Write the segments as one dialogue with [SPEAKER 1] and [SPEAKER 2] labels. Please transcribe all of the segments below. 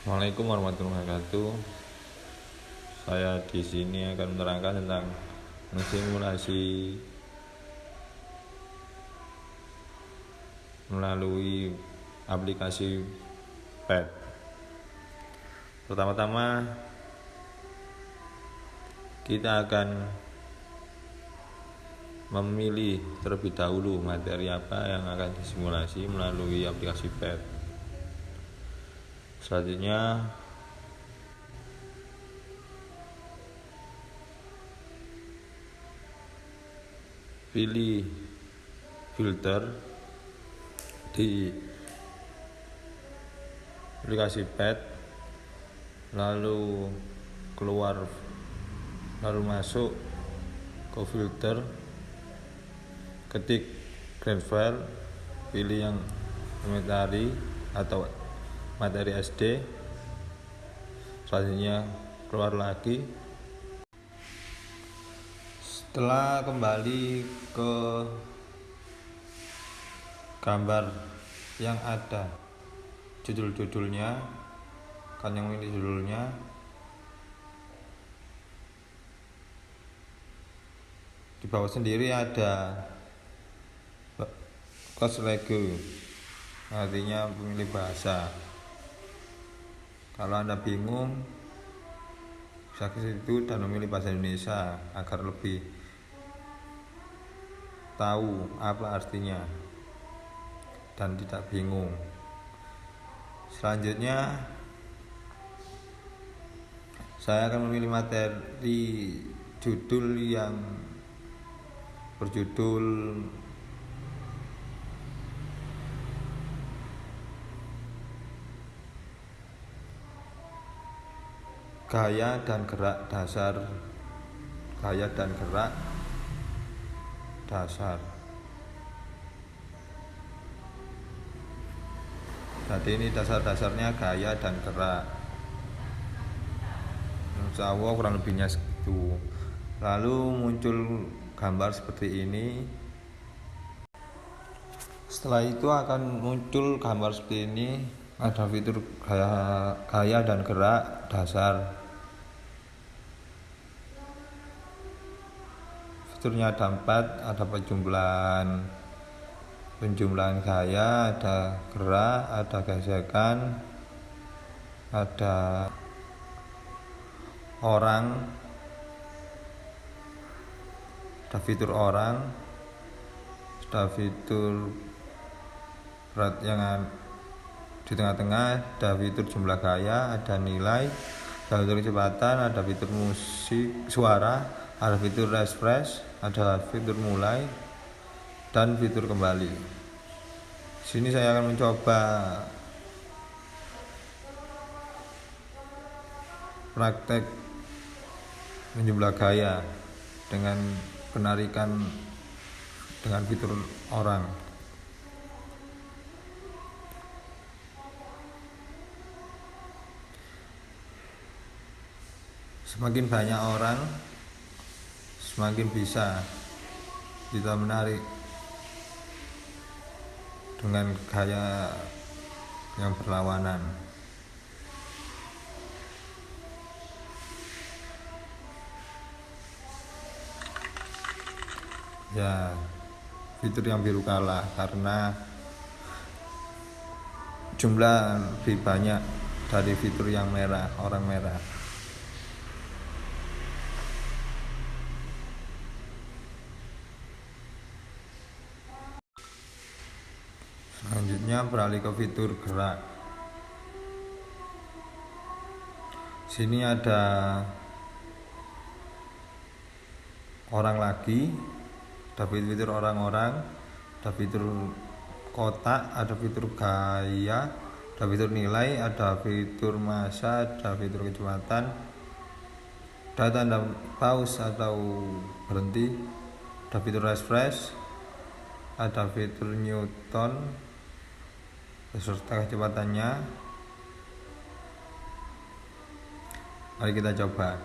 [SPEAKER 1] Assalamualaikum warahmatullahi wabarakatuh. Saya di sini akan menerangkan tentang mensimulasi melalui aplikasi PET. Pertama-tama kita akan memilih terlebih dahulu materi apa yang akan disimulasi melalui aplikasi PET. Selanjutnya pilih filter di aplikasi PET, lalu masuk ke filter, ketik grade file, pilih yang materi atau materi SD. Selanjutnya keluar lagi. Setelah kembali ke gambar yang ada judul-judulnya, kan yang ini judulnya, di bawah sendiri ada kelas regu, artinya pemilih bahasa. Kalau Anda bingung, bisa ke situ dan memilih bahasa Indonesia agar lebih tahu apa artinya dan tidak bingung. Selanjutnya saya akan memilih materi judul yang berjudul gaya dan gerak dasar. Jadi ini dasar-dasarnya gaya dan gerak. Insya Allah kurang lebihnya segitu. Lalu muncul gambar seperti ini. Setelah itu akan muncul gambar seperti ini. Ada fitur gaya dan gerak dasar. Fiturnya ada 4, ada penjumlahan gaya, ada gerak, ada gesekan, ada orang, ada fitur orang, ada fitur berat yang di tengah-tengah, ada fitur jumlah gaya, ada nilai, ada fitur kecepatan, ada fitur musik, suara, ada fitur refresh, ada fitur mulai, dan fitur kembali. Sini saya akan mencoba praktek menjumlah gaya dengan penarikan dengan fitur orang. Semakin banyak orang, semakin bisa kita menarik dengan gaya yang berlawanan. Ya, fitur yang biru kalah karena jumlah lebih banyak dari fitur yang merah, orang merah. Selanjutnya beralih ke fitur gerak. Sini ada orang lagi, ada fitur orang-orang, ada fitur kotak, ada fitur gaya, ada fitur nilai, ada fitur masa, ada fitur kecepatan, ada tanda pause atau berhenti, ada fitur refresh, ada fitur Newton beserta kecepatannya. Mari kita coba.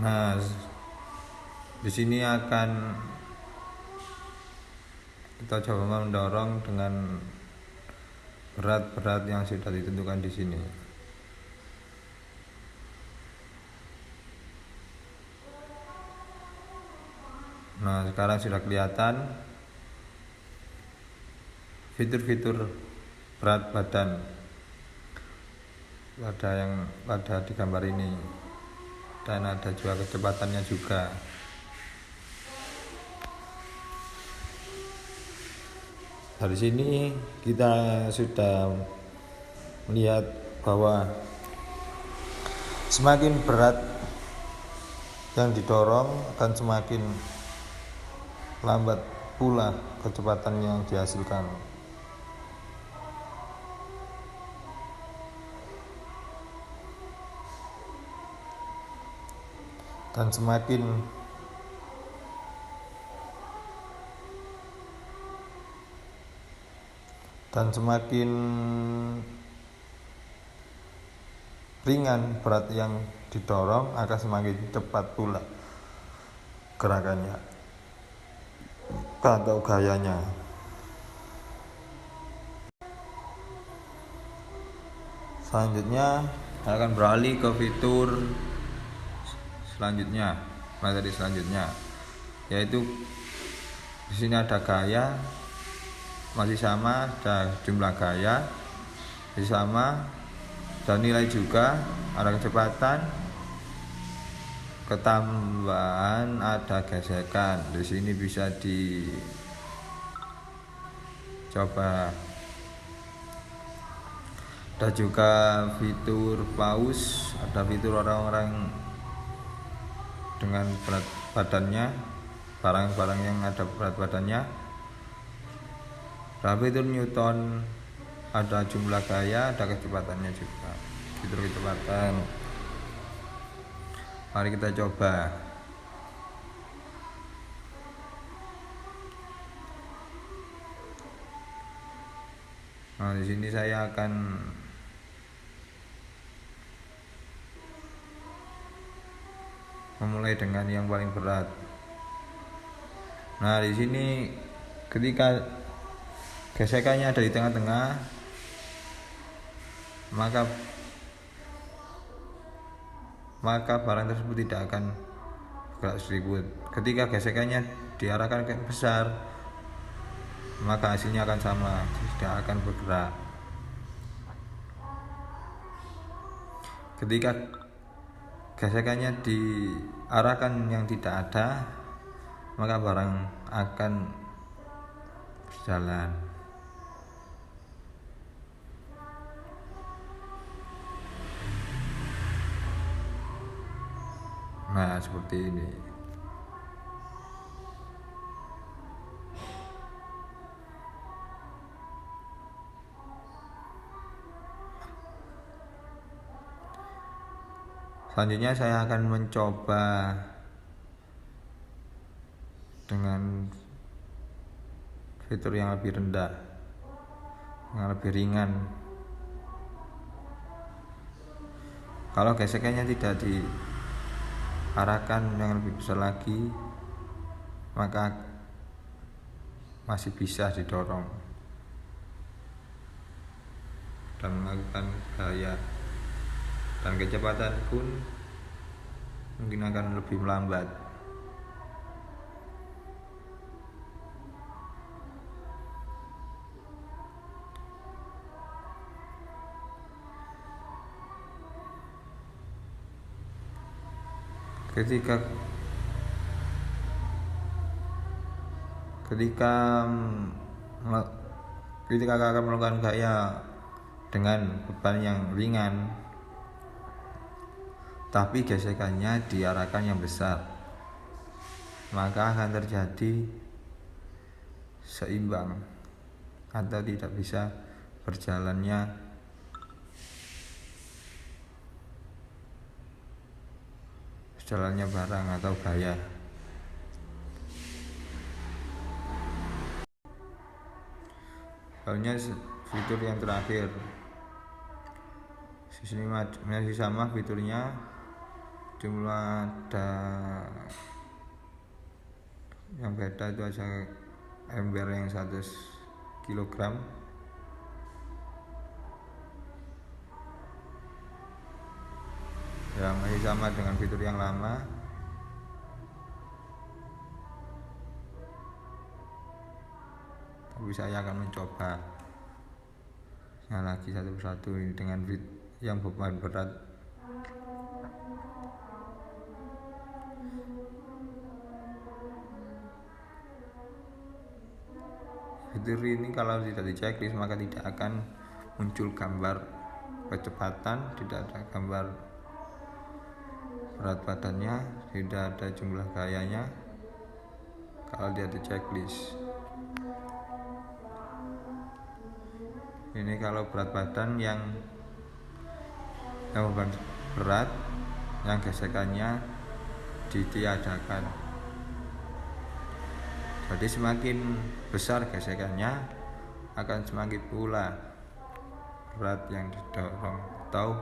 [SPEAKER 1] Nah, Di sini akan kita coba mendorong dengan berat-berat yang sudah ditentukan di sini. Nah, sekarang sudah kelihatan fitur-fitur berat badan pada di gambar ini, dan ada juga kecepatannya juga. Dari sini kita sudah melihat bahwa semakin berat yang didorong akan semakin lambat pula kecepatan yang dihasilkan. Dan semakin ringan berat yang didorong akan semakin cepat pula gerakannya atau gayanya. Selanjutnya akan beralih ke fitur selanjutnya, materi selanjutnya, yaitu di sini ada gaya, masih sama, ada jumlah gaya masih sama, dan nilai juga, ada kecepatan, ketambahan, ada gesekan. Di sini bisa dicoba. Ada juga fitur pause, ada fitur orang-orang dengan berat badannya, barang-barang yang ada berat badannya. Ada fitur Newton, ada jumlah gaya, ada kecepatannya juga, fitur kecepatan. Mari kita coba. Nah, di sini saya akan memulai dengan yang paling berat. Nah, di sini ketika gesekannya ada di tengah-tengah, maka barang tersebut tidak akan bergerak sedikit. Ketika gesekannya diarahkan ke besar, maka hasilnya akan sama, tidak akan bergerak. Ketika gesekannya diarahkan yang tidak ada, maka barang akan berjalan. Nah, seperti ini. Selanjutnya saya akan mencoba dengan fitur yang lebih rendah, yang lebih ringan. Kalau gesekannya tidak diarahkan yang lebih besar lagi, maka masih bisa didorong dan melakukan gaya, dan kecepatan pun mungkin akan lebih melambat. Ketika kakak melakukan gaya dengan beban yang ringan, tapi gesekannya diarahkan yang besar, maka akan terjadi seimbang atau tidak bisa berjalannya barang atau gaya. Lalunya fitur yang terakhir, di sini masih sama fiturnya, cuma ada Yang beda itu aja ember yang 100 kg. Ya masih sama dengan fitur yang lama. Tapi saya akan mencoba lagi satu persatu ini dengan yang beban berat. Fitur ini kalau tidak di checklist maka tidak akan muncul gambar kecepatan, tidak ada gambar berat badannya, tidak ada jumlah gayanya kalau dia di checklist. Ini kalau berat badan yang beban berat, yang gesekannya ditiadakan. Jadi semakin besar gesekannya akan semakin pula berat yang didorong atau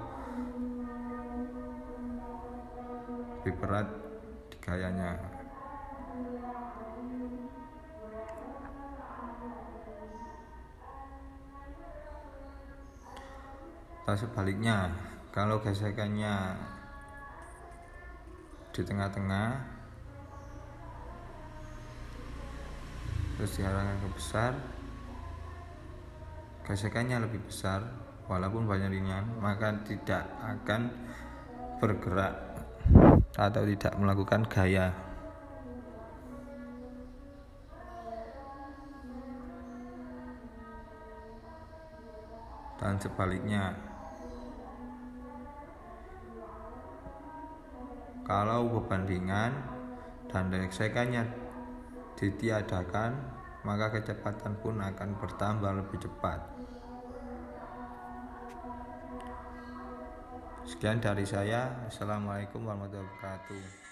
[SPEAKER 1] lebih berat di gayanya. Atau sebaliknya, kalau gesekannya di tengah-tengah terus diarahkan ke besar, gesekannya lebih besar walaupun banyak ringan, maka tidak akan bergerak atau tidak melakukan gaya. Dan sebaliknya, kalau beban ringan dan gesekannya ditiadakan, maka kecepatan pun akan bertambah lebih cepat. Sekian dari saya. Assalamualaikum warahmatullahi wabarakatuh.